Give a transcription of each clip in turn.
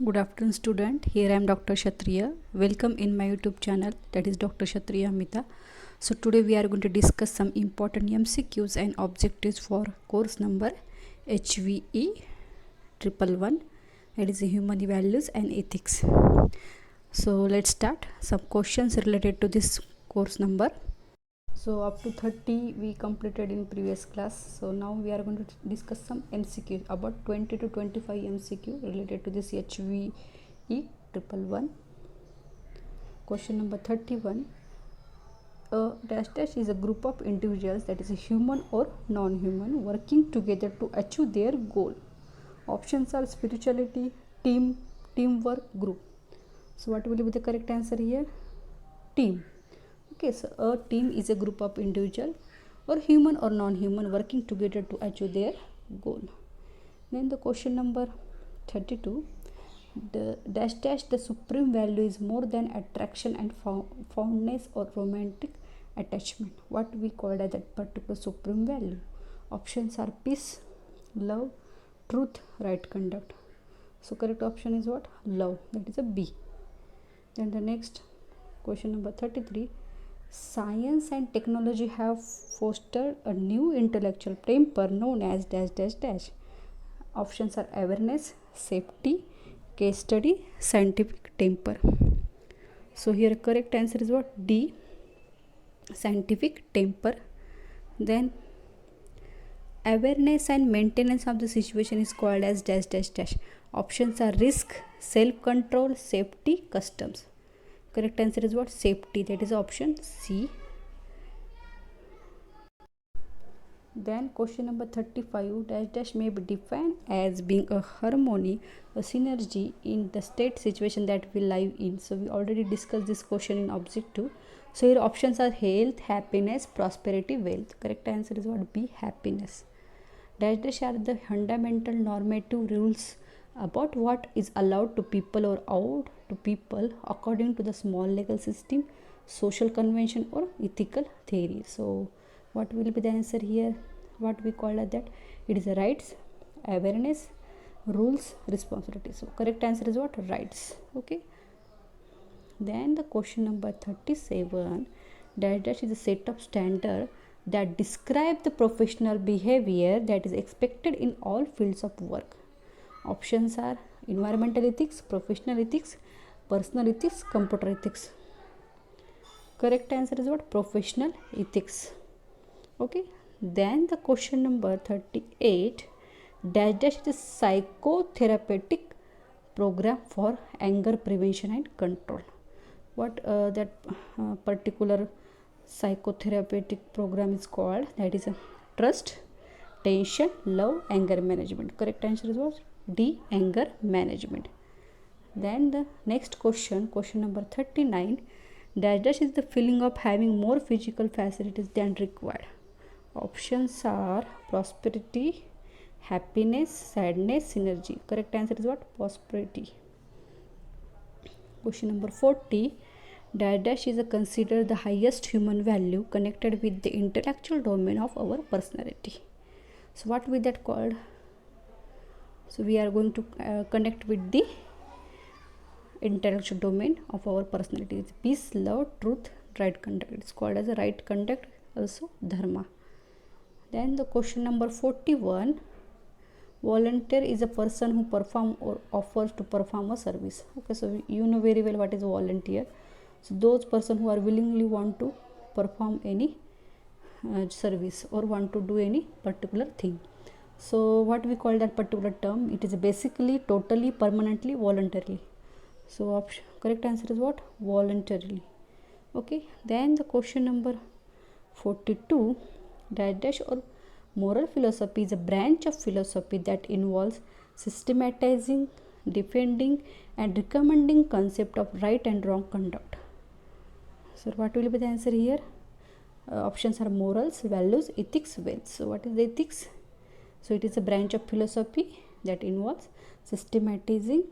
Good afternoon student. Here I am Dr. Kshatriya. Welcome in my YouTube channel, that is Dr. Kshatriya Amita. So today we are going to discuss some important MCQs and objectives for course number HVE 111, that is Human Values and Ethics. So let's start some questions related to this course number. So up to 30 we completed in previous class. So now we are going to discuss some MCQ, about 20 to 25 MCQ related to this HVE 111. Question number 31. A dash dash is a group of individuals, that is a human or non-human, working together to achieve their goal. Options are spirituality, teamwork, group. So what will be the correct answer here? Team. Okay, so a team is a group of individual or human or non-human working together to achieve their goal. Then the question number 32. The dash dash, the supreme value is more than attraction and fondness or romantic attachment. What we call as that particular supreme value? Options are peace, love, truth, right conduct. So correct option is what? Love. That is a B. Then the next question number 33. Science and technology have fostered a new intellectual temper known as dash dash dash. Options are awareness, safety, case study, scientific temper. So here correct answer is what? D, scientific temper. Then awareness and maintenance of the situation is called as dash dash dash. Options are risk, self control, safety, customs. Correct answer is what? Safety. That is option C. Then question number 35. Dash dash may be defined as being a harmony, a synergy in the state situation that we live in. So we already discussed this question in objective. So here options are health, happiness, prosperity, wealth. Correct answer is what? B, happiness. Dash dash are the fundamental normative rules about what is allowed to people or out to people according to the small legal system, social convention or ethical theory. So what will be the answer here? What we call as that? It is rights, awareness, rules, responsibilities. So correct answer is what? Rights. Okay. Then the question number 37. Dash dash is a set of standards that describe the professional behavior that is expected in all fields of work. Options are environmental ethics, professional ethics, personal ethics, computer ethics. Correct answer is what? Professional ethics. Okay. Then the question number 38. Dash dash is a psychotherapeutic program for anger prevention and control. What that particular psychotherapeutic program is called? That is a trust, tension, love, anger management. Correct answer is what? D, anger management. Then the next question number 39. Dash dash is the feeling of having more physical facilities than required. Options are prosperity, happiness, sadness, synergy. Correct answer is what? Prosperity. Question number 40. Dash dash is considered the highest human value connected with the intellectual domain of our personality. So what will that called? So we are going to connect with the intellectual domain of our personality. It's peace, love, truth, right conduct. It's called as a right conduct, also dharma. Then the question number 41. Volunteer is a person who perform or offers to perform a service. Okay, so you know very well what is volunteer. So those person who are willingly want to perform any service or want to do any particular thing. So what we call that particular term? It is basically totally, permanently, voluntarily. So correct answer is what? Voluntarily. Okay. Then the question number 42. Dash dash or moral philosophy is a branch of philosophy that involves systematizing, defending and recommending concept of right and wrong conduct. So what will be the answer here? Options are morals, values, ethics, wealth. So what is the ethics? So it is a branch of philosophy that involves systematizing,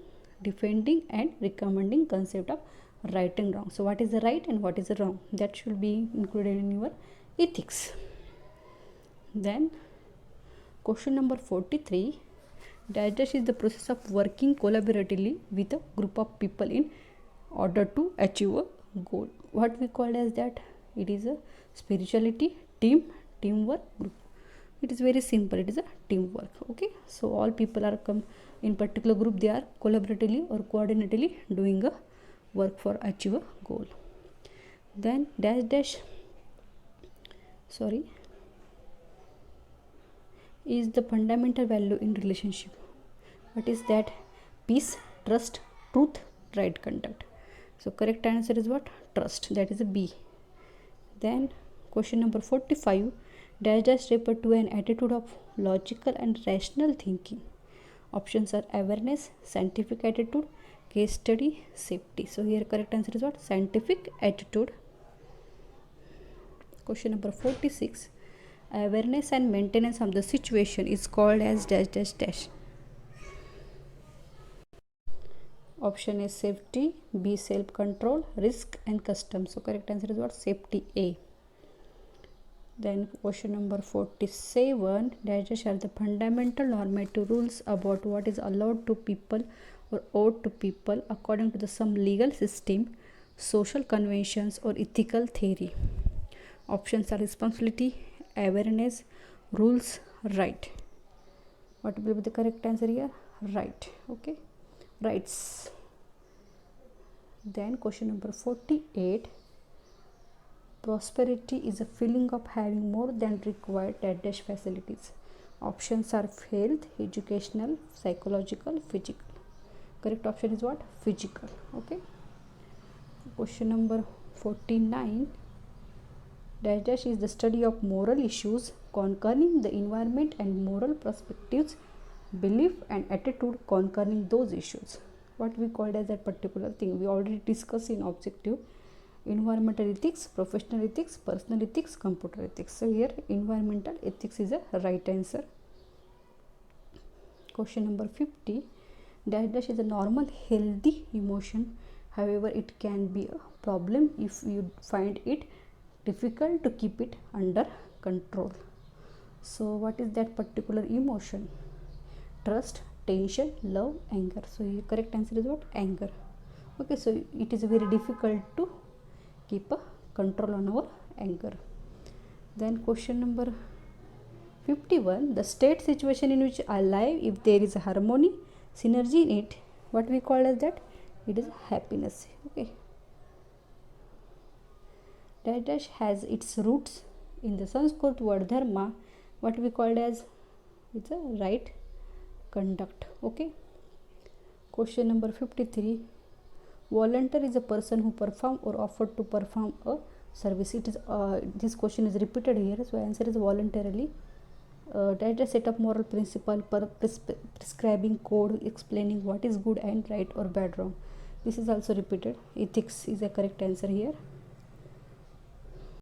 defending and recommending concept of right and wrong. So what is the right and what is the wrong? That should be included in your ethics. Then question number 43. Dash dash is the process of working collaboratively with a group of people in order to achieve a goal. What we call as that? It is a spirituality, teamwork, group. It is very simple. It is a teamwork. Okay, so all people are come in particular group. They are collaboratively or coordinatively doing a work for achieve a goal. Then dash dash is the fundamental value in relationship. What is that? Peace, trust, truth, right conduct. So correct answer is what? Trust. That is a B. Then question number 45, dash dash refer to an attitude of logical and rational thinking. Options are awareness, scientific attitude, case study, safety. So here correct answer is what? Scientific attitude. Question number 46, awareness and maintenance of the situation is called as dash dash dash. Option is safety, B self control, risk and custom. So correct answer is what? Safety, A. Then question number 47, dash dash are the fundamental normative rules about what is allowed to people or owed to people according to some legal system, social conventions or ethical theory. Options are responsibility, awareness, rules, right. What will be the correct answer here? Right. Okay, rights. Then question number 48, prosperity is a feeling of having more than required dash dash facilities. Options are health, educational, psychological, physical. Correct option is what? Physical. Okay. Question number 49, dash dash is the study of moral issues concerning the environment and moral perspectives, belief and attitude concerning those issues. What we called as that particular thing we already discussed in objective: environmental ethics, professional ethics, personal ethics, computer ethics. So here environmental ethics is a right answer. Question number 50, dash dash is a normal healthy emotion, however it can be a problem if you find it difficult to keep it under control. So what is that particular emotion? Trust, tension, love, anger. So your correct answer is what? Anger. Okay, so it is very difficult to keep a control on our anger. Then question number 51, the state situation in which I live, if there is a harmony, synergy in it, what we call as that? It is happiness. Okay, dash dash has its roots in the Sanskrit word dharma. What we called as? It's a right conduct. Okay. Question number 53, volunteer is a person who perform or offered to perform a service. It is this question is repeated here, so answer is voluntarily. Dash dash set up moral principle, prescribing code, explaining what is good and right or bad wrong. This is also repeated. Ethics is a correct answer here.